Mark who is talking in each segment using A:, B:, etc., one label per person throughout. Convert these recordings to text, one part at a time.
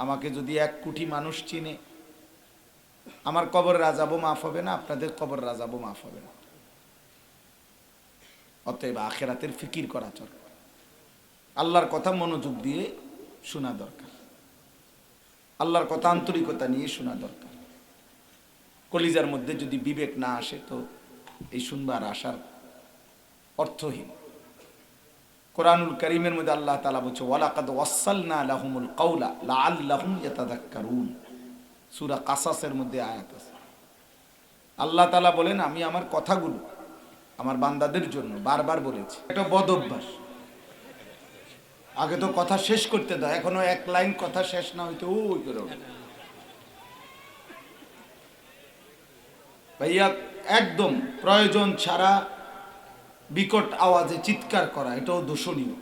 A: আমাকে যদি 1 কোটি মানুষ চিনে, আমার কবরের আযাবও মাফ হবে না, আপনাদের কবরের আযাবও মাফ হবে না। অতএব আখিরাতের ফিকির করা দরকার, আল্লাহর কথা মনোযোগ দিয়ে শোনা দরকার, আল্লাহর কথা আন্তরিকতা নিয়ে শোনা দরকার। কলিজার মধ্যে যদি বিবেক না আসে তো এই শুনবার আসার অর্থহীন। কোরআনুল কারীমের মধ্যে আল্লাহ তাআলা বলছে ওয়ালাকাদ ওয়াসালনা লাহুমুল কাওলা লাআল্লাহুম ইয়াতাযাক্কারুন। সূরা কাসাসের মধ্যে আয়াত আছে। আল্লাহ তাআলা বলেন আমি আমার কথাগুলো আমার বান্দাদের জন্য বারবার বলেছি। এটা বদ অভ্যাস। আগে তো কথা শেষ করতে দাও, এখনো 1 লাইন কথা শেষ না হইতে ওই করে ভাইয়া একদম প্রয়োজন ছাড়া বিকট আওয়াজে চিৎকার করা এটাও দোষণীয়।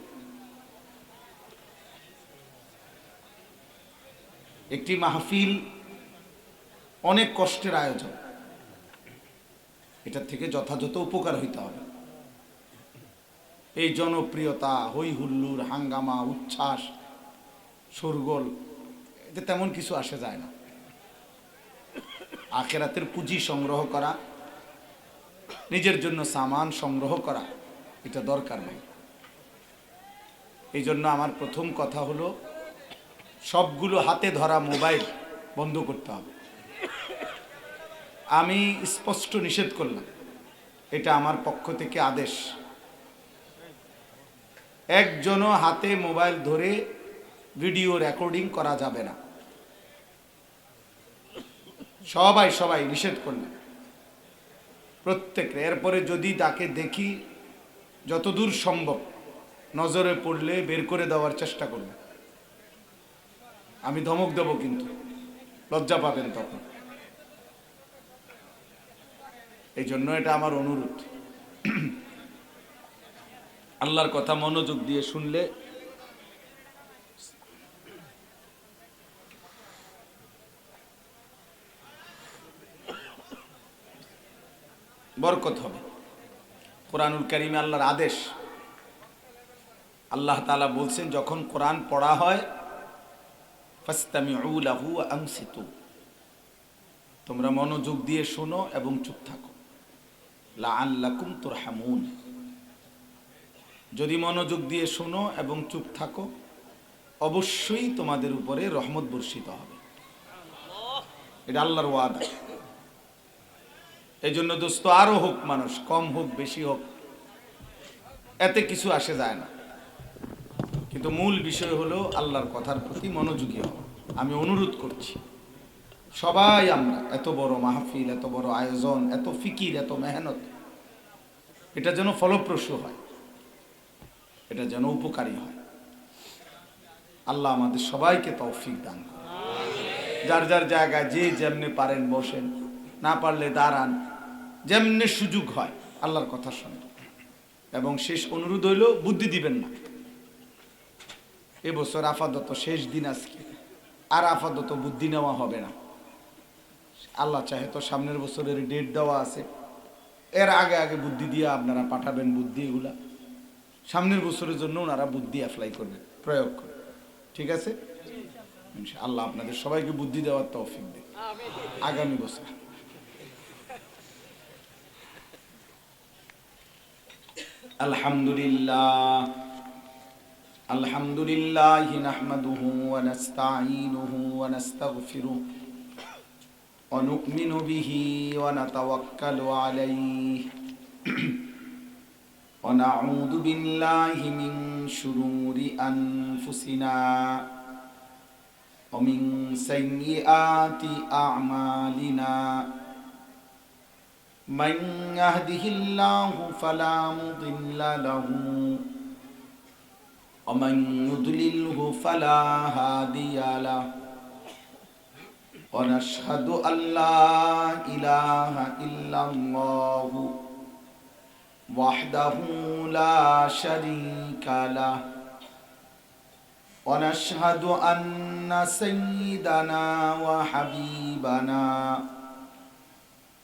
A: একটি মাহফিল অনেক কষ্টের আয়োজন, এটা থেকে যথাযথ উপকার হইতে হবে। এই জনপ্রিয়তা, হই হুল্লুর, হাঙ্গামা, উচ্ছ্বাস, শোরগোল, এতে তেমন কিছু আসে যায় না। আখিরাতের পুঁজি সংগ্রহ করা, নিজের জন্য সামান সংগ্রহ করা, এটা দরকার নেই। এই জন্য আমার প্রথম কথা হলো সবগুলো হাতে ধরা মোবাইল বন্ধ করতে হবে। আমি স্পষ্ট নিষেধ করলাম, এটা আমার পক্ষ থেকে আদেশ। একজনও হাতে মোবাইল ধরে ভিডিও রেকর্ডিং করা যাবে না। সবাই নিষেধ করলাম প্রত্যেকে। এরপরে যদি তাকে দেখি যতদূর সম্ভব নজরে পড়লে বের করে দেওয়ার চেষ্টা করব। আমি ধমক দেব, কিন্তু লজ্জা পাবেন তখন। এই জন্য এটা আমার অনুরোধ, আল্লাহর কথা মনোযোগ দিয়ে শুনলে বরকত হবে। কোরআনুল কারীমে আল্লাহর আদেশ, আল্লাহ তাআলা বলছেন যখন কোরআন পড়া হয় ফাসতামিউ লাহু ওয়া আনসিতু, তোমরা মনোযোগ দিয়ে শোনো এবং চুপ থাকো। লাআল্লাকুম তুরহামুন, যদি মনোযোগ দিয়ে শোনো এবং চুপ থাকো অবশ্যই তোমাদের উপরে রহমত বর্ষিত হবে। এটা আল্লাহর ওয়াদা। এই জন্য দোস্ত, আরো হোক মানুষ, কম হোক বেশি হোক, এতে কিছু আসে যায় না, কিন্তু মূল বিষয় হলো আল্লাহর কথার প্রতি মনোযোগী হওয়া। আমি অনুরোধ করছি সবাই, আমরা এত বড় মাহফিল, এত বড় আয়োজন, এত ফিকির, এত মেহনত, এটা যেন ফলপ্রসূ হয়, এটা যেন উপকারী হয়। আল্লাহ আমাদের সবাইকে তৌফিক দান করুন। যার যার জায়গায় যে যেমনে পারেন বসেন, না পারলে দাঁড়ান, যেমনে সুযোগ হয় আল্লাহর কথা শোনেন। এবং শেষ অনুরোধ হইল বুদ্ধি দিবেন না। এবছর আপাতত শেষ দিন আজকে, আর আপাতত বুদ্ধি নেওয়া হবে না। আল্লাহ চাহে তো সামনের বছরের ডেট দেওয়া আছে, এর আগে আগে বুদ্ধি দিয়ে আপনারা পাঠাবেন বুদ্ধি। এগুলা সামনের বছরের জন্য ওনারা বুদ্ধি অ্যাপ্লাই করবেন, প্রয়োগ করবেন। ঠিক আছে? আল্লাহ আপনাদের সবাইকে বুদ্ধি দেওয়ার তৌফিক দেন আগামী বছর। আলহামদুলিল্লাহ আলহামদুলিল্লাহ নাহমাদুহু ওয়া নাস্তাঈনুহু ওয়া নাস্তাগফিরুহু ওয়া নু'মিনু বিহি ওয়া নাতাওয়াক্কালু আলাইহি ওয়া নাউযু বিল্লাহি মিন শুরুরি আনফুসিনা ওয়া মিন সাইয়্যিআতি আ'মালিনা। من يهده الله فلا مضل له ومن يضلله فلا هادي له ونشهد أن لا إله إلا الله وحده لا شريك له ونشهد أن سيدنا وحبيبنا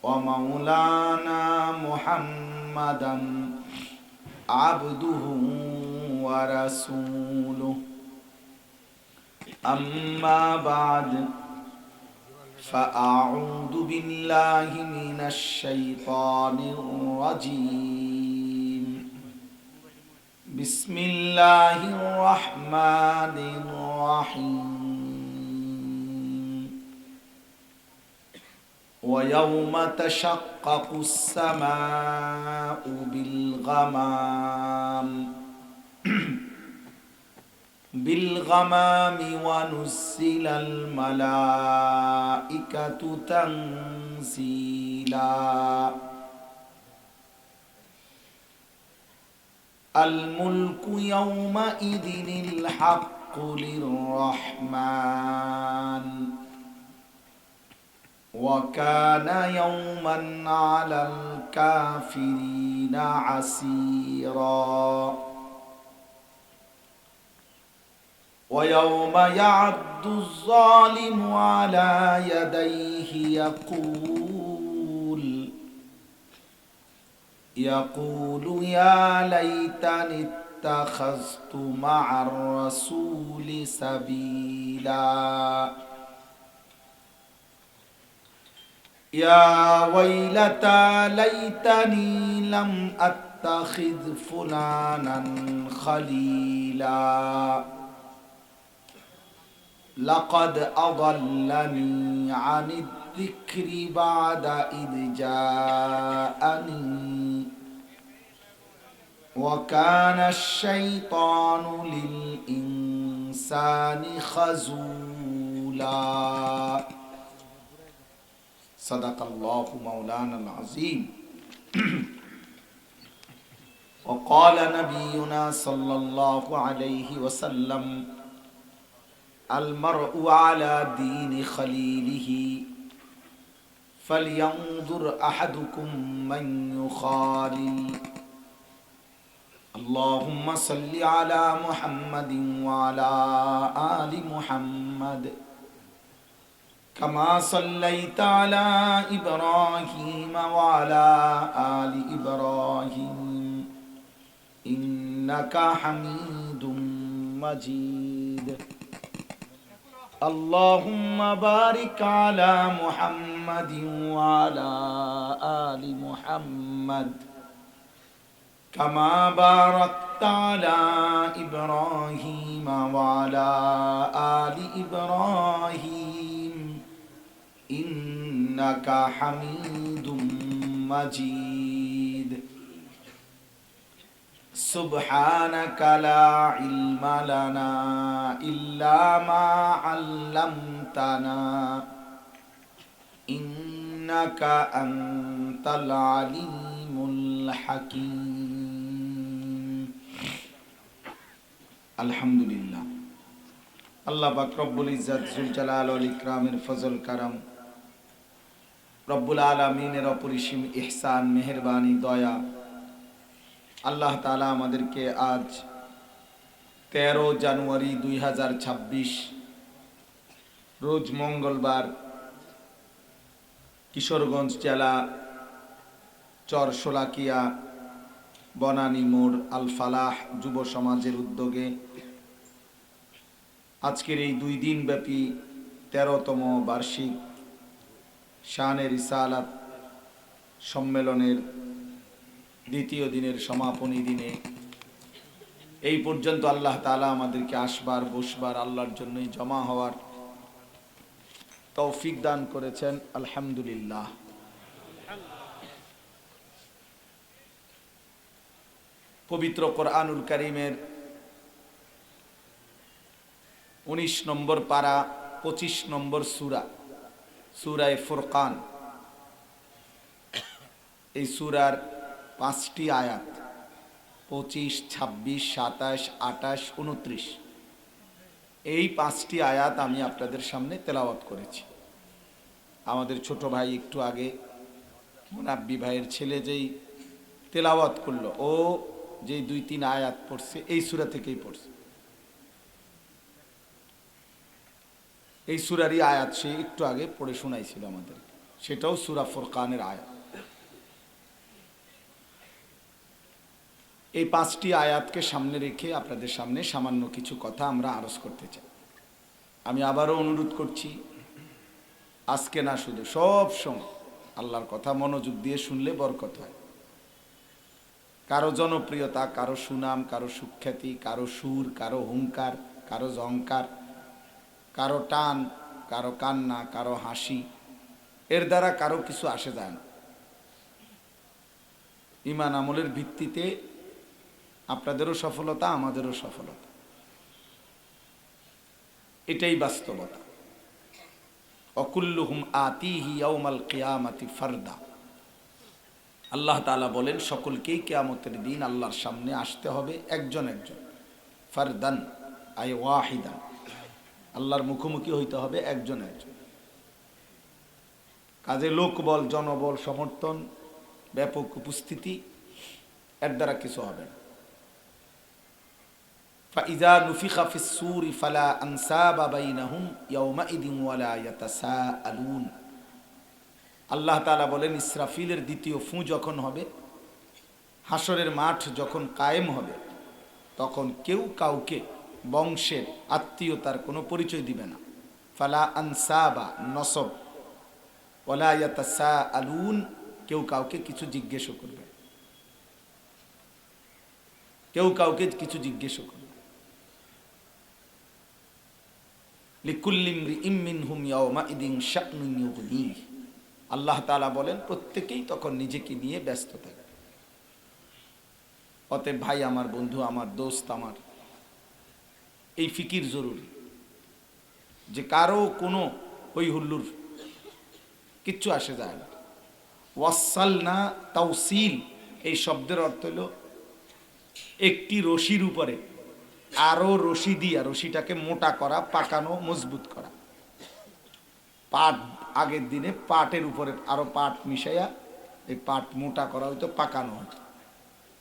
A: ومولانا محمدا عبده ورسوله أما بعد فأعوذ بالله من الشيطان الرجيم بسم الله الرحمن الرحيم ويوم تشقق السماء بالغمام ونزل الملائكة تنزيلا الملك يومئذ الحق للرحمن وكان يوما على الكافرين عسيرا ويوم يعض الظالم على يديه يقول يا ليتني اتخذت مع الرسول سبيلا يا ويلتى ليتني لم أتخذ فلانا خليلا لقد أضلني عن الذكر بعد إذ جاءني وكان الشيطان للإنسان خذولا صدق الله مولانا العظيم وقال نبينا صلى الله عليه وسلم المرء على دين خليله فلينظر أحدكم من يخالل اللهم صل على محمد وعلى آل محمد كما صليت على إبراهيم وعلى آل إبراهيم إنك حميد مجيد اللهم بارك على محمد وعلى آل محمد كما باركت على إبراهيم وعلى آل إبراهيم إنك حميد مجيد سبحانك لا علم لنا إلا ما علمتنا إنك أنت العليم الحكيم الحمد لله আল্লাহ পাক রব্বুল ইজ্জত জুল জালাল ওয়াল ইকরামের ফজল কারাম রব্বুল আলামিনের অপরিসীম ইহসান মেহেরবানি দয়া আল্লাহ তাআলা আমাদেরকে আজ 13 জানুয়ারি 2026 রোজ মঙ্গলবার কিশোরগঞ্জ জেলা চরশোলাকিয়া বনানী মোড় আল ফালাহ যুব সমাজের উদ্যোগে আজকের এই 2 দিন ব্যাপী 13তম বার্ষিক শানে রিসালাত সম্মেলনের দ্বিতীয় দিনের সমাপনী দিনে এই পর্যন্ত আল্লাহ তাআলা আমাদেরকে আসবার বসবার আল্লাহর জন্যই জমা হওয়ার তৌফিক দান করেছেন আলহামদুলিল্লাহ। পবিত্র কোরআনুল কারীমের 19 নম্বর পারা 25 নম্বর সূরা সূরা ফুরকান, এই সূরার 5টি আয়াত 25, 26, 27, 28, 29 এই 5টি আয়াত আমি আপনাদের সামনে তেলাওয়াত করেছি। আমাদের ছোট ভাই একটু আগে মুনাব্বি ভাইয়ের ছেলে যেই তেলাওয়াত করলো, ও যেই 2-3 আয়াত পড়ছে এই সূরা থেকেই পড়ছে। এই সূরারই আয়াত সে একটু আগে পড়ে শোনাইছিল আমাদের, সেটাও সূরা ফুরকানের আয়াত। এই 5টি আয়াতকে সামনে রেখে আপনাদের সামনে সামান্য কিছু কথা আমরা আরজ করতে চাই। আমি আবারও অনুরোধ করছি, আজকে না শুধু সব সময় আল্লাহর কথা মনোযোগ দিয়ে শুনলে বরকত হয়। কারো জনপ্রিয়তা, কারো সুনাম, কারো সুখ্যাতি, কারো সুর, কারো হুঙ্কার, কারো ঝংকার, কারো টান, কারো কান্না, কারো হাসি, এর দ্বারা কারো কিছু আসে যায় না। ঈমান আমলের ভিত্তিতে আপনাদেরও সফলতা, আমাদেরও সফলতা, এটাই বাস্তবতা। অকুল্লুহুম আতিহি ইয়াউমাল কিয়ামাতি ফারদা। আল্লাহ তাআলা বলেন সকলকেই কিয়ামতের দিন আল্লাহর সামনে আসতে হবে একজন একজন, ফারদান আই ওয়াহিদান, আল্লাহর মুখোমুখি হইতে হবে একজন একজন। কাজে লোকবল, জনবল, সমর্থন, ব্যাপক উপস্থিতি, এর দ্বারা কিছু হবে না। ফাইযা নুফিখা ফিস সূরি ফালা আনসাবা বাইনাহুম ইয়াওমাইদিন ওয়ালা ইয়াতাসাআলুন। আল্লাহ তাআলা বলেন ইসরাফিলের দ্বিতীয় ফু যখন হবে, হাসরের মাঠ যখন কায়েম হবে, তখন কেউ কাউকে বংশের, আত্মীয়তার কোনো পরিচয় দিবে না। ফালা আনসাবা নসব, ওয়ালা ইয়াতাসাআলুন, কেউ কাউকে কিছু জিজ্ঞেস করবে, কেউ কাউকে কিছু জিজ্ঞেস করবে। লিকুল্লি ইমরিইম মিনহুম ইয়াওমাইদিন শা'নুন ইউগনিহি। আল্লাহ তাআলা বলেন প্রত্যেকেই তখন নিজেকে নিয়ে ব্যস্ত থাকে। অতএব ভাই আমার, বন্ধু আমার, দোস্ত আমার, এই ফিকির জরুরি যে কারো কোনো হই হুল্লুর কিচ্ছু আসে যায় না। ওয়াসালনা তাওসিল, এই শব্দের অর্থ হল একটি রশির উপরে আরো রশি দিয়া রশিটাকে মোটা করা, পাকানো, মজবুত করা। পাট আগের দিনে পাটের উপরে আরো পাট মিশাইয়া এই পাট মোটা করা হইতো, পাকানো হতো।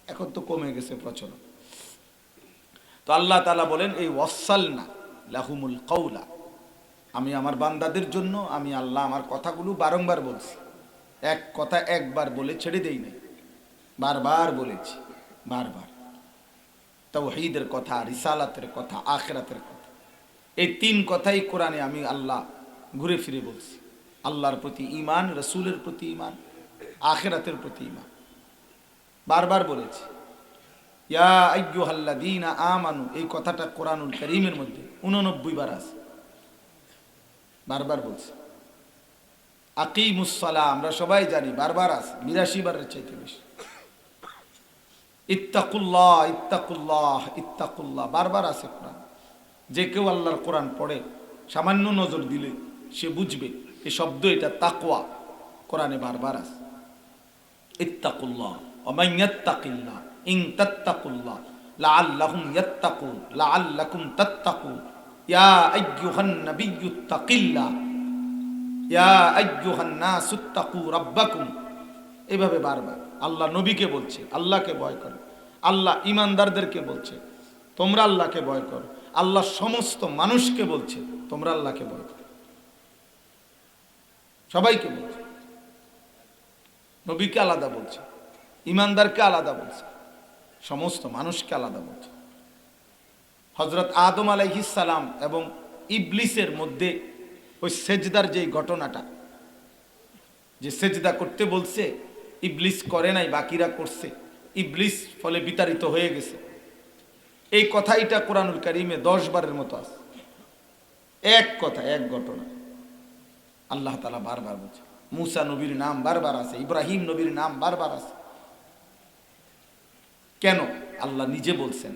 A: এখন তো কমে গেছে প্রচলন। তো আল্লাহ তাআলা বলেন এই ওয়াসালনা লাহুমুল কাওলা, আমি আমার বান্দাদের জন্য, আমি আল্লাহ আমার কথাগুলো বারংবার বলছি। এক কথা একবার বলে ছেড়ে দেই নাই, বারবার বলেছি, বারবার। তাওহীদের কথা, রিসালাতের কথা, আখিরাতের কথা, এই তিন কথাই কোরআনে আমি আল্লাহ ঘুরে ফিরে বলছি। আল্লাহর প্রতি ঈমান, রাসূলের প্রতি ঈমান, আখিরাতের প্রতি ঈমান, বারবার বলেছি। ইয়া আইয়ুহাল্লাযীনা আমানু, এই কথাটা কোরআনুল কারীমের মধ্যে 89 বার আছে, বারবার বলছি। আকিমুস সালাহ, আমরা সবাই জানি, বারবার আছে, 82 বারের চাইতে বেশি। ইত্তাকুল্লাহ, ইত্তাকুল্লাহ, ইত্তাকুল্লাহ, বারবার আছে কোরআন। যে কেউ আল্লাহর কোরআন পড়ে, সামান্য নজর দিলে সে বুঝবে এই শব্দ, এটা তাকওয়া, কোরআনে বারবার আছে। ইত্তাকুল্লাহ ওয়া মান ইয়াত্তাকিল্লাহ ইন তাত্তাকুল্লাহ লাআল্লাহুম ইয়াত্তাকুন লাআল্লাকুম তাত্তাকুন ইয়া আইয়ুহান নাবিয়্যু তাকিল্লাহ ইয়া আইয়ুহান নাসু তাকু রাব্বাকুম। এভাবে বারবার আল্লাহ নবীকে বলছে আল্লাহকে ভয় করো, আল্লাহ ইমানদারদেরকে বলছে তোমরা আল্লাহকে ভয় করো, আল্লাহ সমস্ত মানুষকে বলছে তোমরা আল্লাহকে ভয় করো, সবাইকে বলছে। নবীকে আলাদা বলছে, ইমানদারকে আলাদা বলছে, সমস্ত মানুষকে আলাদা বলছে। হযরত আদম আলাইহিস সালাম এবং ইবলিসের মধ্যে ওই সেজদার যে ঘটনাটা, যে সেজদা করতে বলছে, ইবলিস করে নাই, বাকিরা করছে, ইবলিস ফলে বিতাড়িত হয়ে গেছে, এই কথাইটা কোরআনুল কারীমে 10 বারের মতো আছে। এক কথা, এক ঘটনা আল্লাহ তাআলা বারবার বলছে। মুসা নবীর নাম বারবার আছে, ইব্রাহিম নবীর নাম বারবার আছে। কেন? আল্লাহ নিজে বলছেন।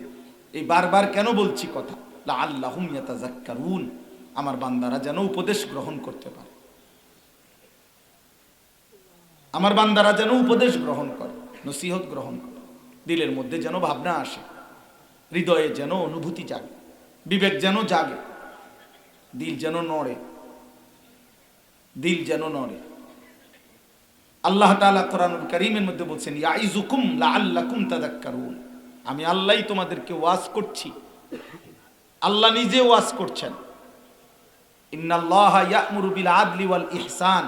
A: এই বারবার কেন বলছি কথা? লাআল্লাহুম ইয়াতাযাক্কারুন, আমার বান্দারা যেন উপদেশ গ্রহণ করতে পারে, আমার বান্দারা যেন উপদেশ গ্রহণ করে, নসিহত গ্রহণ করে, দিলের মধ্যে যেন ভাবনা আসে, হৃদয়ে যেন অনুভূতি জাগে, বিবেক যেন জাগে, দিল যেন নড়ে, দিল যেন নড়ে। আল্লাহ তাআলা কোরআনুল কারীমের মধ্যে বলছেন ইয়াইযুকুম লাআল্লাকুম তাযাক্কারুন, আমি আল্লাহই তোমাদেরকে ওয়াজ করছি, আল্লাহ নিজে ওয়াজ করছেন। ইন্নাল্লাহা ইয়া'মুরু বিল আদলি ওয়াল ইহসান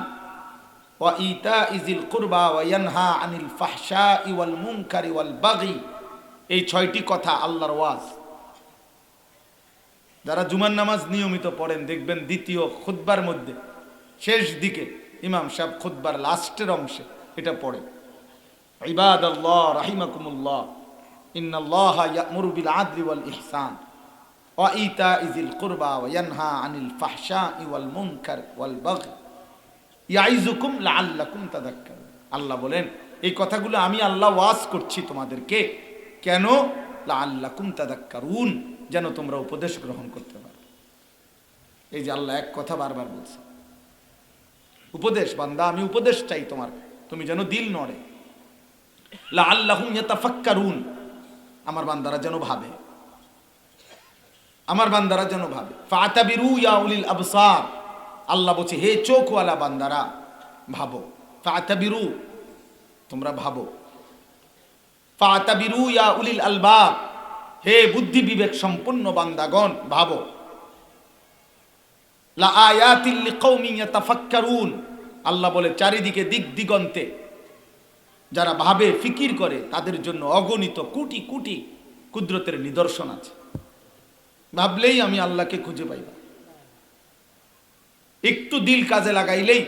A: ওয়া ইতা'i যিল কুরবা ওয়া ইয়ানহা আনিল ফাহশাই ওয়াল মুনকারি ওয়াল বাগি, এই 6টি কথা আল্লাহর ওয়াজ। যারা জুমার নামাজ নিয়মিত পড়েন দেখবেন দ্বিতীয় খুতবার মধ্যে শেষ দিকে ইমাম সাহেব খুতবার লাস্টের অংশে এটা পড়ে, ইবাদাল্লাহ রাহিমাকুমুল্লাহ ইন্নাল্লাহা ইয়া'মুরু বিল আদলি ওয়াল ইহসান ওয়া ইতাইযিল কুরবা ওয়া ইয়ানহা আনিল ফাহশাই ওয়াল মুনকার ওয়াল বাগই ইয়াইযুকুম লাআল্লাকুম তাযাক্কারুন। আল্লাহ বলেন এই কথাগুলো আমি আল্লাহ ওয়াজ করছি তোমাদেরকে, কেন? লাআল্লাকুম তাযাক্কারুন, যেন তোমরা উপদেশ গ্রহণ করতে পারো। এই যে আল্লাহ এক কথা বারবার বলছে, উপদেশ বান্দা, আমি উপদেশ চাই তোমার, তুমি যেন দিল নড়ে। লাআল্লাহুম ইয়াতাফাক্কারুন, আমার বান্দারা যেন ভাবে, আমার বান্দারা যেন ভাবে। ফাতাবিরু ইয়া উলিল আবসার, আল্লাহ বলছে হে চোখওয়ালা বান্দারা ভাবো। ফাতাবিরু, তোমরা ভাবো। ফাতাবিরু ইয়া উলিল আলবাব, হে বুদ্ধি বিবেক সম্পন্ন বান্দাগণ ভাবো। লা আয়াতিল লিকাউমিন ইয়াতাফাক্কারুন, আল্লাহ বলে চারিদিকে দিক দিগন্তে যারা ভাবে ফিকির করে তাদের জন্য অগণিত কোটি কোটি কুদরতের নিদর্শন আছে। ভাবলেই আমি আল্লাহকে খুঁজে পাইবা, একটু দিল কাজে লাগাইলেই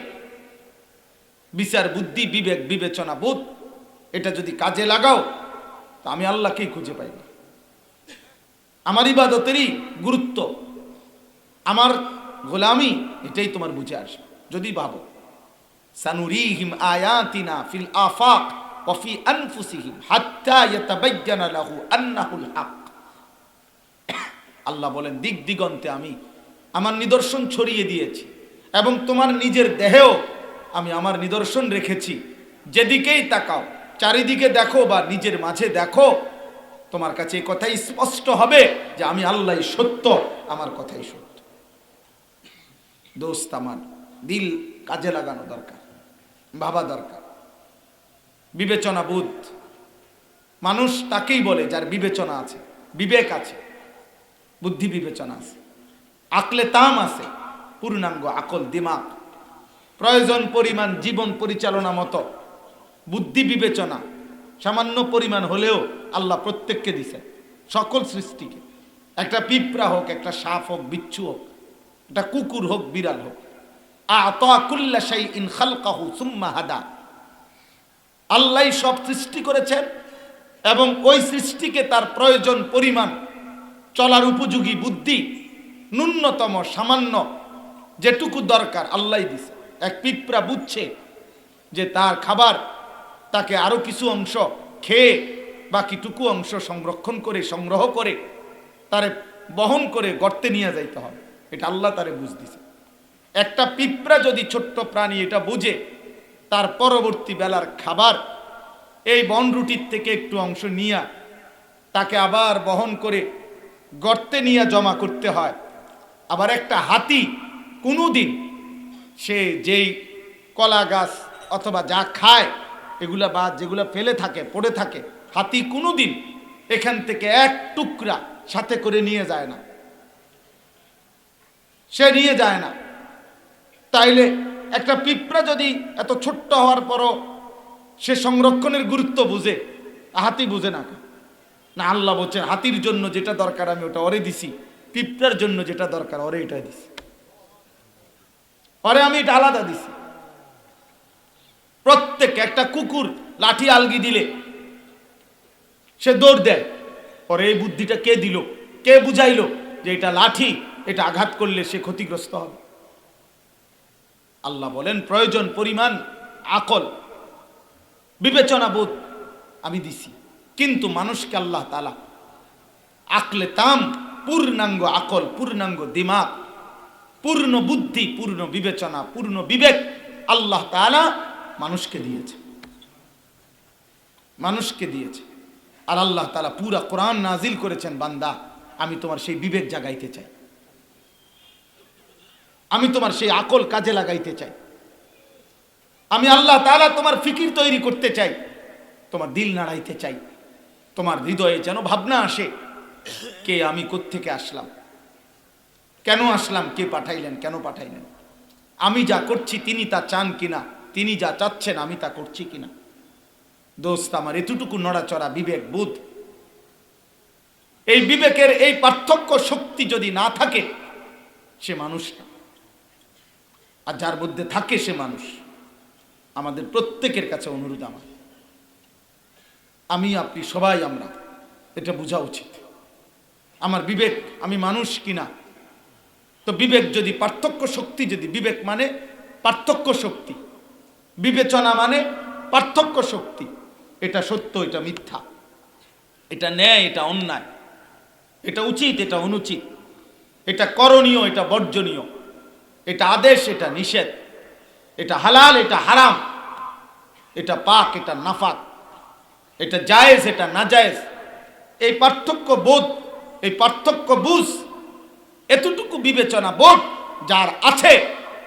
A: বিচার বুদ্ধি বিবেক বিবেচনা বোধ এটা যদি কাজে লাগাও তা আমি আল্লাহকেই খুঁজে পাইব। আমার ইবাদতেরই গুরুত্ব, আমার গোলামি, এটাই তোমার বুঝে আসবে যদি ভাবো। সানুরিহিম আয়াতিনা ফিল আফাক ওয়া ফি আনফুসিহিম হাত্তা ইয়াতাবায়্যানা লাহু আন্নাহুল হক। আল্লাহ বলেন দিক দিগন্তে আমি আমার নিদর্শন ছড়িয়ে দিয়েছি এবং তোমার নিজের দেহেও আমি আমার নিদর্শন রেখেছি। যেদিকেই তাকাও, চারিদিকে দেখো বা নিজের মাঝে দেখো, তোমার কাছে এই কথাই স্পষ্ট হবে যে আমি আল্লাহই সত্য, আমার কথাই সত্য। দোস্ত, আমার দিল কাজে লাগানো দরকার, ভাবা দরকার, বিবেচনা বোধ। মানুষ তাকেই বলে যার বিবেচনা আছে, বিবেক আছে, বুদ্ধি বিবেচনা আছে, আকলে তাম আছে, পূর্ণাঙ্গ আকল দিমাগ, প্রয়োজন পরিমাণ জীবন পরিচালনা মতো বুদ্ধি বিবেচনা সামান্য পরিমাণ হলেও আল্লাহ প্রত্যেককে দিছে, সকল সৃষ্টিকে। একটা পিঁপড়া হোক, একটা সাপ হোক, বিচ্ছু হোক, একটা কুকুর হোক, বিড়াল হোক, আ'তা কুল্লা শাইইন খালকাহু সুম্মা হাদা। আল্লাহ সব সৃষ্টি করেছেন এবং ওই সৃষ্টিকে তার প্রয়োজন পরিমাণ চলার উপযোগী বুদ্ধি, ন্যূনতম সামান্য যেটুকু দরকার আল্লাহ দিছে। এক পিঁপড়া বুঝছে যে তার খাবার তাকে আরো কিছু অংশ খেয়ে বাকিটুকু অংশ সংরক্ষণ করে সংগ্রহ করে তারে বহন করে গর্তে নিয়ে যাইতে হবে, এটা আল্লাহ তারে বুঝ দিছে। একটা পিঁপড়া যদি ছোট্ট প্রাণী এটা বুঝে, তার পরবর্তী বেলার খাবার এই বনরুটির থেকে একটু অংশ নিয়ে তাকে আবার বহন করে গর্তে নিয়ে জমা করতে হয়। আবার একটা হাতি কোনোদিন সে যেই কলা গাছ অথবা যা খায় এগুলা বা যেগুলা ফেলে থাকে পড়ে থাকে, হাতি কোনোদিন এখান থেকে এক টুকরা সাথে করে নিয়ে যায় না, সে নিয়ে যায় না। তাইলে একটা পিঁপড়া যদি এত ছোট্ট হওয়ার পরও সে সংরক্ষণের গুরুত্ব বুঝে, হাতি বুঝে না। না, আল্লাহ বলছেন হাতির জন্য যেটা দরকার আমি ওটা ওরে দিছি, পিঁপড়ার জন্য যেটা দরকার ওরে এটা দিছি, ওরে আমি এটা আলাদা দিছি। প্রত্যেক একটা কুকুর লাঠি আলগি দিলে সে দৌড় দেয়, পরে এই বুদ্ধিটা কে দিল, কে বুঝাইলো যে এটা লাঠি, এটা আঘাত করলে সে ক্ষতিগ্রস্ত হবে। আল্লাহ বলেন প্রয়োজন পরিমাণ আকল বিবেচনা বোধ আমি দিছি, কিন্তু মানুষকে আল্লাহ তাআলা আকলে তাম, পূর্ণাঙ্গ আকল, পূর্ণাঙ্গ দিমাগ, পূর্ণ বুদ্ধি, পূর্ণ বিবেচনা, পূর্ণ বিবেক আল্লাহ তাআলা মানুষকে দিয়েছে, মানুষকে দিয়েছে। আর আল্লাহ তাআলা পুরা কোরআন নাজিল করেছেন, বান্দা আমি তোমার সেই বিবেক জাগাইতে চাই, আমি তোমার সেই আকল কাজে লাগাইতে চাই, আমি আল্লাহ তাআলা তোমার ফিকির তৈরি করতে চাই, তোমার দিল নাড়াইতে চাই, তোমার হৃদয়ে যেন ভাবনা আসে কে আমি, কোত্থেকে আসলাম, কেন আসলাম, কে পাঠাইলেন, কেন পাঠাইলেন, আমি যা করছি তিনি তা চান কিনা, তিনি যা চাচ্ছেন আমি তা করছি কিনা। দোস্ত আমার এতটুকু নড়াচড়া বিবেক বোধ এই বিবেকের এই পার্থক্য শক্তি যদি না থাকে সে মানুষ না, আর যার মধ্যে থাকে সে মানুষ। আমাদের প্রত্যেকের কাছে অনুরোধ, আমি আপনি সবাই আমরা এটা বোঝা উচিত, আমার বিবেক, আমি মানুষ কিনা। তো বিবেক যদি পার্থক্য শক্তি, যদি বিবেক মানে পার্থক্য শক্তি, বিবেচনা মানে পার্থক্য শক্তি, এটা সত্য, এটা মিথ্যা, এটা ন্যায়, এটা অন্যায়, এটা উচিত, এটা অনুচিত, এটা করণীয়, এটা বর্জনীয়, এটা আদেশ, এটা নিষেধ, এটা হালাল, এটা হারাম, এটা পাক, এটা নাফাক, এটা জায়েজ, এটা নাজায়েজ, এই পার্থক্য বোধ, এই পার্থক্য বুঝ, এতটুকু বিবেচনা বোধ যার আছে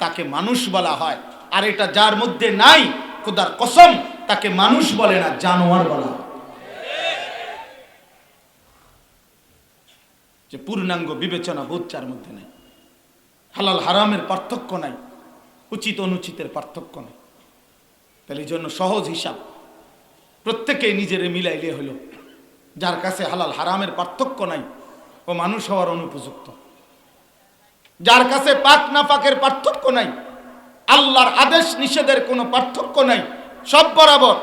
A: তাকে মানুষ বলা হয়। আর এটা যার মধ্যে নাই, খোদার কসম, তাকে মানুষ বলে না, জানোয়ার বলা হয়। যে পূর্ণাঙ্গ বিবেচনা বোধ যার মধ্যে নাই, হালাল হারামের পার্থক্য নাই, উচিত অনুচিতের পার্থক্য নাই। তাহলে এই জন্য সহজ হিসাব, প্রত্যেকেই নিজেরে মিলাইলে হলো, যার কাছে হালাল হারামের পার্থক্য নাই ও মানুষ হওয়ার অনুপযুক্ত। যার কাছে পাক না পাকের পার্থক্য নাই, আল্লাহর আদেশ নিষেধের কোনো পার্থক্য নাই, সব বরাবর,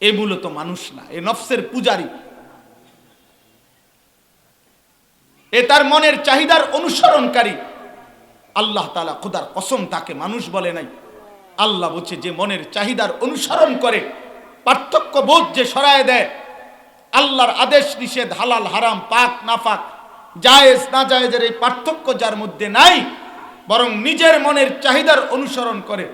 A: এ মূলত মানুষ না, এ নফসের পূজারী, এ তার মনের চাহিদার অনুসরণকারী। আল্লাহ তাআলা খোদার কসম তাকে মানুষ বলে নাই। আল্লাহ বলছে যে মনের চাহিদার অনুসরণ করে, পার্থক্য বোধ যে সরায় দেয়, আল্লাহর আদেশ নিষেধ, হালাল হারাম, পাক নাফাক, জায়েজ না জায়েজের এই পার্থক্য যার মধ্যে নাই, বরং নিজের মনের চাহিদার অনুসরণ করে,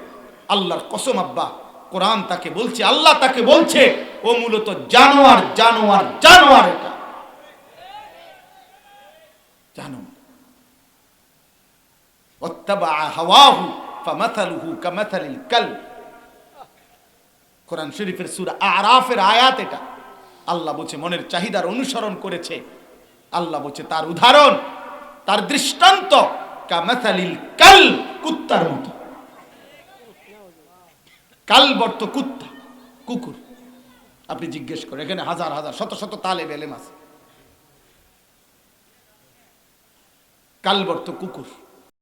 A: আল্লাহর কসম আব্বা, কোরআন তাকে বলছে, আল্লাহ তাকে বলছে ও মূলত জানোয়ার, জানোয়ার, জানোয়ার, এটা জানোয়ার। ওয়াত্তাবা হাওয়াহু ফামাথালুহু কামাথালিল কালব, কোরআন শরীফের সূরা আরাফের আয়াত এটা। আল্লাহ বলছে মনের চাহিদার অনুসরণ করেছে, আল্লাহ বলছে তার উদাহরণ, তার দৃষ্টান্ত কামাথালিল কালব, কুত্তার মতো। কালব অর্থ কুত্তা, কুকুর। আপনি জিজ্ঞেস করেন, এখানে হাজার হাজার শত শত তালেব ইলম আছে, কালব অর্থ কুকুর।